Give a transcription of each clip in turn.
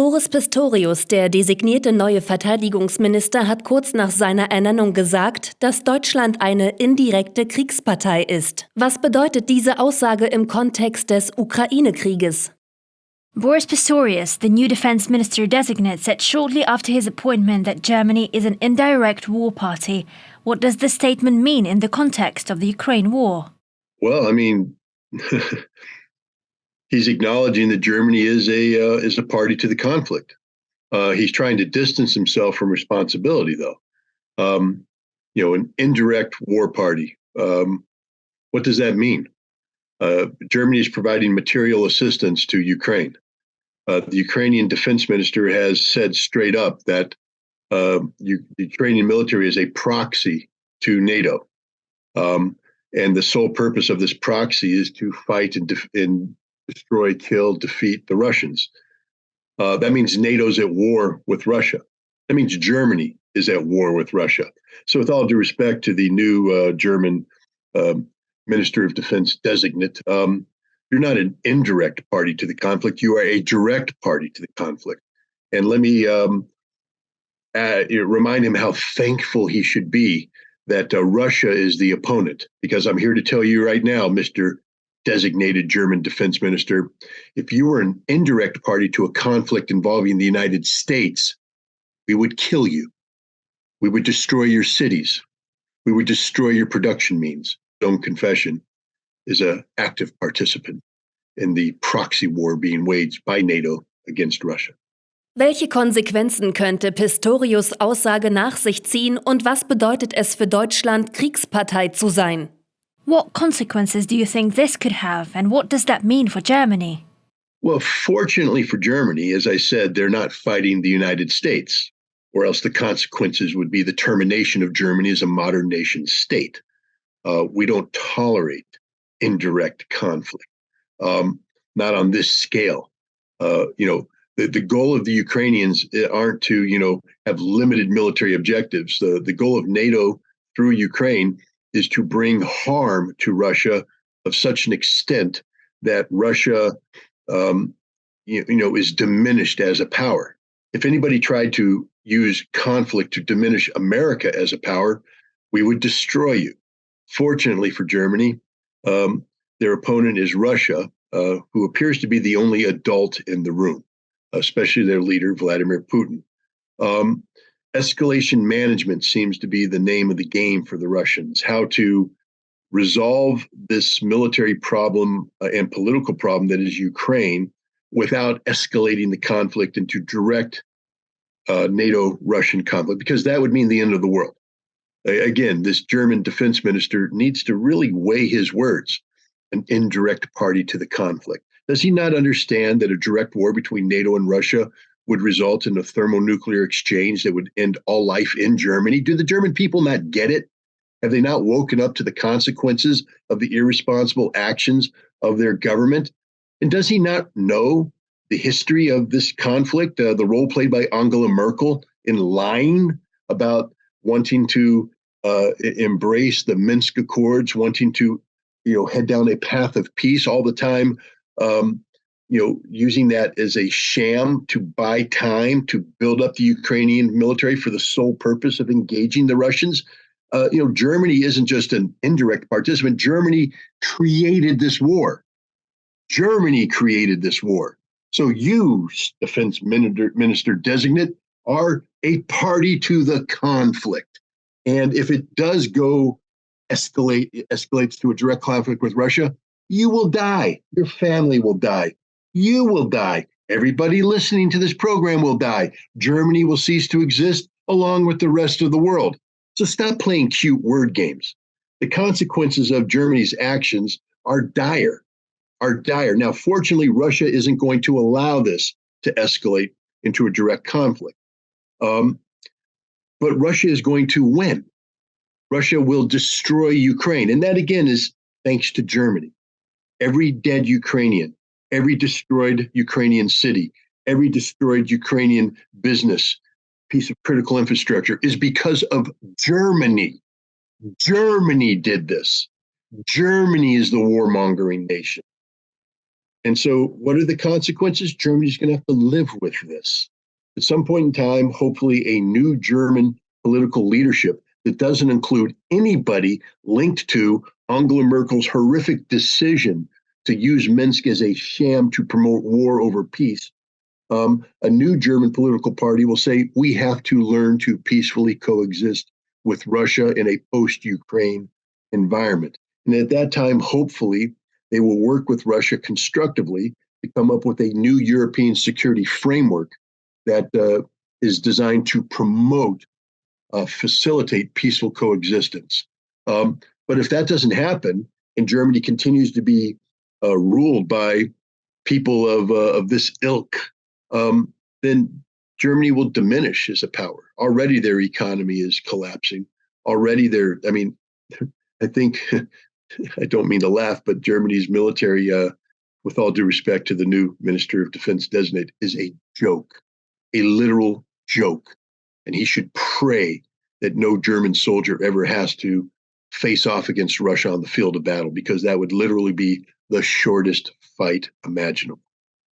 Boris Pistorius, der designierte neue Verteidigungsminister, hat kurz nach seiner Ernennung gesagt, dass Deutschland eine indirekte Kriegspartei ist. Was bedeutet diese Aussage im Kontext des Ukraine-Krieges? Boris Pistorius, the new defense minister designate, said shortly after his appointment that Germany is an indirect war party. What does this statement mean in the context of the Ukraine war? Well, I mean, he's acknowledging that Germany is a party to the conflict. He's trying to distance himself from responsibility, though. An indirect war party. What does that mean? Germany is providing material assistance to Ukraine. The Ukrainian defense minister has said straight up that the Ukrainian military is a proxy to NATO. And the sole purpose of this proxy is to fight and destroy, kill, defeat the Russians. That means NATO's at war with Russia. That means Germany is at war with Russia. So with all due respect to the new German Minister of Defense designate, you're not an indirect party to the conflict. You are a direct party to the conflict. And let me remind him how thankful he should be that Russia is the opponent, because I'm here to tell you right now, Mr. Designated German defense minister, if you were an indirect party to a conflict involving the United States, we would kill you. We would destroy your cities. We would destroy your production means. Own confession is an active participant in the proxy war being waged by NATO against Russia. Welche Konsequenzen könnte Pistorius' Aussage nach sich ziehen und was bedeutet es für Deutschland, Kriegspartei zu sein? What consequences do you think this could have, and what does that mean for Germany? Well, fortunately for Germany, as I said, they're not fighting the United States, or else the consequences would be the termination of Germany as a modern nation state. We don't tolerate indirect conflict, not on this scale. The goal of the Ukrainians aren't to, have limited military objectives. The goal of NATO through Ukraine is to bring harm to Russia of such an extent that Russia, is diminished as a power. If anybody tried to use conflict to diminish America as a power, we would destroy you. Fortunately for Germany, their opponent is Russia, who appears to be the only adult in the room, especially their leader, Vladimir Putin. Eskalation management seems to be the name of the game for the Russians. How to resolve this military problem and political problem that is Ukraine without escalating the conflict into direct NATO-Russian conflict, because that would mean the end of the world. Again, this German defense minister needs to really weigh his words, an indirect party to the conflict. Does he not understand that a direct war between NATO and Russia would result in a thermonuclear exchange that would end all life in Germany? Do the German people not get it? Have they not woken up to the consequences of the irresponsible actions of their government? And does he not know the history of this conflict, the role played by Angela Merkel in lying about wanting to embrace the Minsk Accords, wanting to, head down a path of peace all the time, using that as a sham to buy time to build up the Ukrainian military for the sole purpose of engaging the Russians? Germany isn't just an indirect participant. Germany created this war. Germany created this war. So you, defense minister designate, are a party to the conflict. And if it does escalates to a direct conflict with Russia, you will die. Your family will die. You will die. Everybody listening to this program will die. Germany will cease to exist along with the rest of the world. So stop playing cute word games. The consequences of Germany's actions are dire. Now, fortunately, Russia isn't going to allow this to escalate into a direct conflict. But Russia is going to win. Russia will destroy Ukraine. And that, again, is thanks to Germany. Every dead Ukrainian, every destroyed Ukrainian city, every destroyed Ukrainian business, piece of critical infrastructure is because of Germany. Germany did this. Germany is the warmongering nation. And so what are the consequences? Germany's going to have to live with this. At some point in time, hopefully a new German political leadership that doesn't include anybody linked to Angela Merkel's horrific decision to use Minsk as a sham to promote war over peace. A new German political party will say, we have to learn to peacefully coexist with Russia in a post-Ukraine environment. And at that time, hopefully, they will work with Russia constructively to come up with a new European security framework that is designed to promote, facilitate peaceful coexistence. But if that doesn't happen, and Germany continues to be ruled by people of this ilk, then Germany will diminish as a power. Already their economy is collapsing. Already I think, I don't mean to laugh, but Germany's military, with all due respect to the new Minister of Defense designate, is a joke, a literal joke. And he should pray that no German soldier ever has to face off against Russia on the field of battle, because that would literally be the shortest fight imaginable.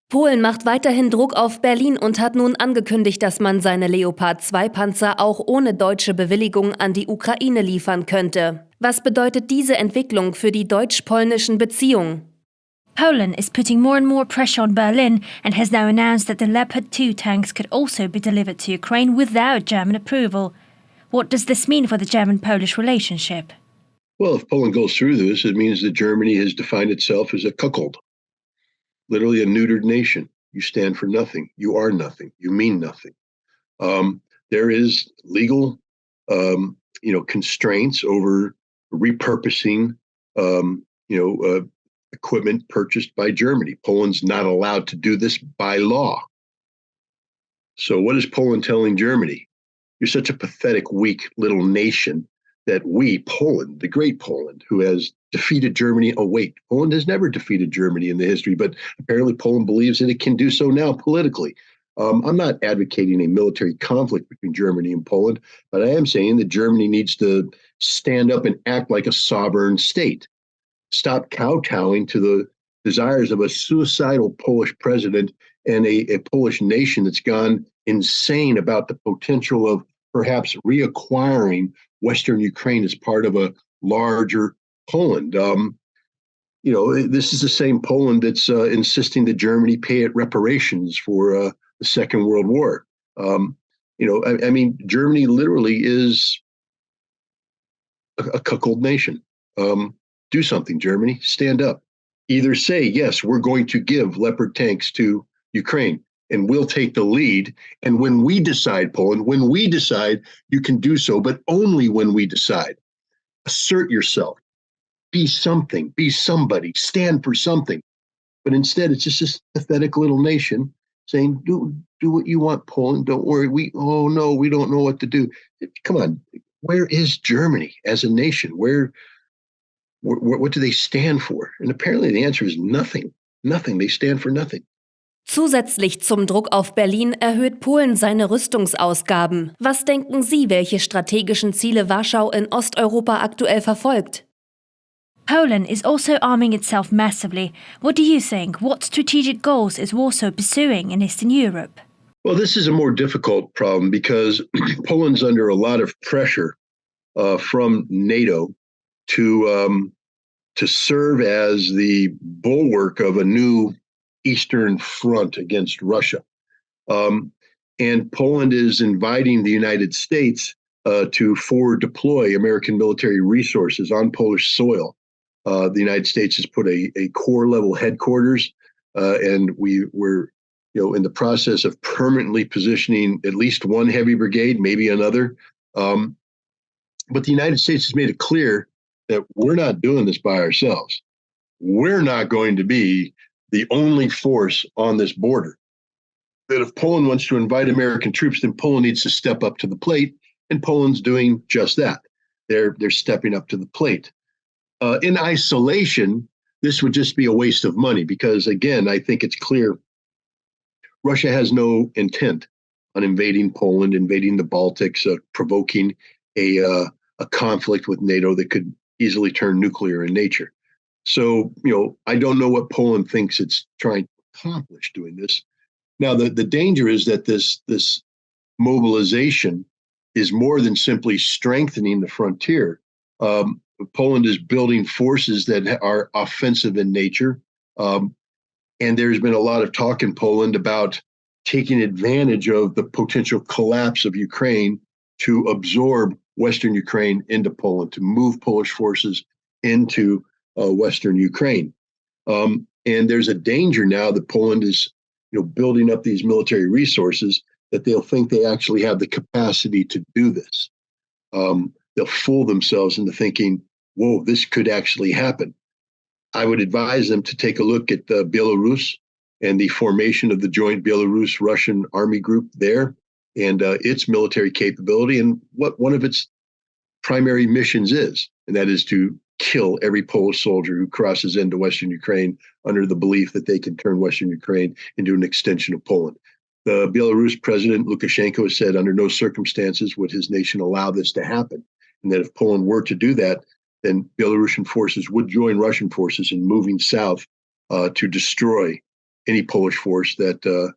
Polen macht weiterhin Druck auf Berlin und hat nun angekündigt, dass man seine Leopard II Panzer auch ohne deutsche Bewilligung an die Ukraine liefern könnte. Was bedeutet diese Entwicklung für die deutsch-polnischen Beziehungen? Poland is putting more and more pressure on Berlin and has now announced that the Leopard II tanks could also be delivered to Ukraine without German approval. What does this mean for the German-Polish relationship? Well, if Poland goes through this, it means that Germany has defined itself as a cuckold, literally a neutered nation. You stand for nothing. You are nothing. You mean nothing. There is legal, constraints over repurposing, equipment purchased by Germany. Poland's not allowed to do this by law. So what is Poland telling Germany? You're such a pathetic, weak little nation that we, Poland, the great Poland, who has defeated Germany. Oh, wait, Poland has never defeated Germany in the history, but apparently Poland believes that it can do so now politically. I'm not advocating a military conflict between Germany and Poland, but I am saying that Germany needs to stand up and act like a sovereign state. Stop kowtowing to the desires of a suicidal Polish president and a Polish nation that's gone insane about the potential of perhaps reacquiring Western Ukraine as part of a larger Poland. This is the same Poland that's insisting that Germany pay it reparations for the Second World War. Germany literally is a cuckold nation. Do something, Germany. Stand up. Either say, yes, we're going to give Leopard tanks to Ukraine, and we'll take the lead. And when we decide, Poland, when we decide, you can do so, but only when we decide. Assert yourself. Be something. Be somebody. Stand for something. But instead, it's just this pathetic little nation saying, do what you want, Poland. Don't worry. We don't know what to do. Come on. Where is Germany as a nation? What do they stand for? And apparently the answer is nothing. Nothing. They stand for nothing. Zusätzlich zum Druck auf Berlin erhöht Polen seine Rüstungsausgaben. Was denken Sie, welche strategischen Ziele Warschau in Osteuropa aktuell verfolgt? Poland is also arming itself massively. What do you think? What strategic goals is Warsaw pursuing in Eastern Europe? Well, this is a more difficult problem because Poland's under a lot of pressure from NATO to serve as the bulwark of a new Eastern front against Russia. And Poland is inviting the United States to forward deploy American military resources on Polish soil. The United States has put a core level headquarters, and we're in the process of permanently positioning at least one heavy brigade, maybe another. But the United States has made it clear that we're not doing this by ourselves. We're not going to be the only force on this border. That if Poland wants to invite American troops, then Poland needs to step up to the plate, and Poland's doing just that. They're stepping up to the plate. In isolation, this would just be a waste of money because, again, I think it's clear Russia has no intent on invading Poland, invading the Baltics, provoking a conflict with NATO that could easily turn nuclear in nature. So, I don't know what Poland thinks it's trying to accomplish doing this. Now, the danger is that this mobilization is more than simply strengthening the frontier. Poland is building forces that are offensive in nature. And there's been a lot of talk in Poland about taking advantage of the potential collapse of Ukraine to absorb Western Ukraine into Poland, to move Polish forces into Western Ukraine. And there's a danger now that Poland is building up these military resources that they'll think they actually have the capacity to do this. They'll fool themselves into thinking, whoa, this could actually happen. I would advise them to take a look at Belarus and the formation of the joint Belarus-Russian army group there and its military capability and what one of its primary missions is, and that is to kill every Polish soldier who crosses into Western Ukraine under the belief that they can turn Western Ukraine into an extension of Poland. The Belarus president, Lukashenko, has said under no circumstances would his nation allow this to happen, and that if Poland were to do that, then Belarusian forces would join Russian forces in moving south to destroy any Polish force that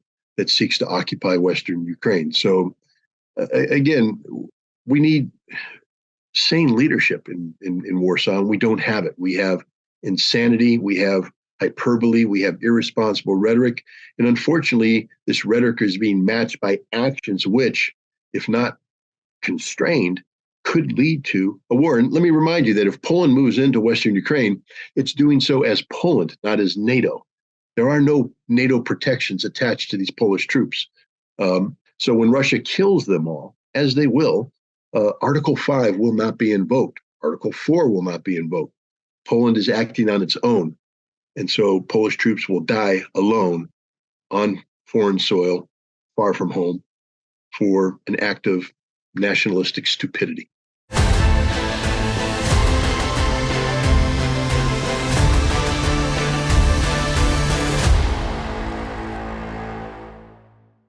seeks to occupy Western Ukraine. So, again, we need sane leadership in Warsaw, and we don't have it. We have insanity, we have hyperbole, we have irresponsible rhetoric, and unfortunately, this rhetoric is being matched by actions which, if not constrained, could lead to a war. And let me remind you that if Poland moves into Western Ukraine, it's doing so as Poland, not as NATO. There are no NATO protections attached to these Polish troops. So when Russia kills them all, as they will, Article 5 will not be invoked. Article 4 will not be invoked. Poland is acting on its own. And so Polish troops will die alone on foreign soil, far from home, for an act of nationalistic stupidity.